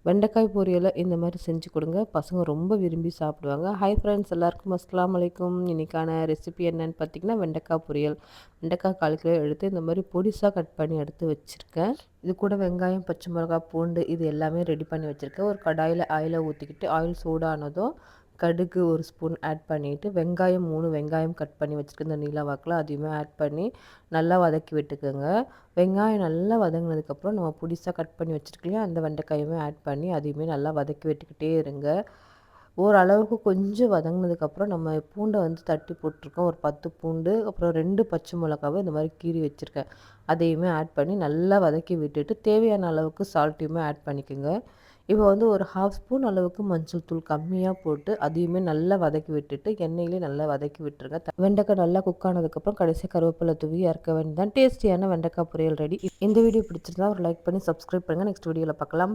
வெண்டைக்காய் பொரியலை இந்த மாதிரி செஞ்சு கொடுங்க. பசங்க ரொம்ப விரும்பி சாப்பிடுவாங்க. ஹாய் ஃப்ரெண்ட்ஸ், எல்லாருக்கும் அஸ்ஸலாமு அலைக்கும். இன்றைக்கான ரெசிபி என்னன்னு பார்த்தீங்கன்னா வெண்டைக்காய் பொரியல். வெண்டைக்காய் 1/4 கிலோ எடுத்து இந்த மாதிரி பொடிசாக கட் பண்ணி எடுத்து வச்சுருக்கேன். இது கூட வெங்காயம், பச்சை மிளகாய், பூண்டு இது எல்லாமே ரெடி பண்ணி வச்சுருக்கேன். ஒரு கடாயில் ஆயிலை ஊற்றிக்கிட்டு ஆயில் சூடானதும் கடுகு 1 ஸ்பூன் ஆட் பண்ணிவிட்டு வெங்காயம் 3 வெங்காயம் கட் பண்ணி வச்சுருக்கேன் இந்த நீல வாக்கில், அதையுமே ஆட் பண்ணி நல்லா வதக்கி விட்டுக்கோங்க. வெங்காயம் நல்லா வதங்கினதுக்கப்புறம் நம்ம புடிசாக கட் பண்ணி வச்சுருக்கலையா அந்த வெண்டைக்காயுமே ஆட் பண்ணி அதையுமே நல்லா வதக்கி விட்டுக்கிட்டே இருங்க. ஓரளவுக்கு கொஞ்சம் வதங்கினதுக்கப்புறம் நம்ம பூண்டை வந்து தட்டி போட்டிருக்கோம். ஒரு 10 பூண்டு, அப்புறம் 2 பச்சை மிளகாவை இந்த மாதிரி கீறி வச்சுருக்கேன். அதையுமே ஆட் பண்ணி நல்லா வதக்கி விட்டுட்டு தேவையான அளவுக்கு சால்ட்டையுமே ஆட் பண்ணிக்கோங்க. இப்போ வந்து ஒரு 1/2 ஸ்பூன் அளவுக்கு மஞ்சள் தூள் கம்மியாக போட்டு அதையுமே நல்லா வதக்கி விட்டுட்டு எண்ணெயிலே நல்லா வதக்கி விட்டுருங்க. வெண்டைக்காய் நல்லா குக் ஆனதுக்கப்புறம் கடைசி கருவேப்பிலை தூவி இறக்க வேண்டியதான். டேஸ்டியான வெண்டைக்காய் பொரியல் ரெடி. இந்த வீடியோ பிடிச்சிருந்தா ஒரு லைக் பண்ணி சப்ஸ்கிரைப் பண்ணுங்கள். நெக்ஸ்ட் வீடியோவில் பார்க்கலாம்.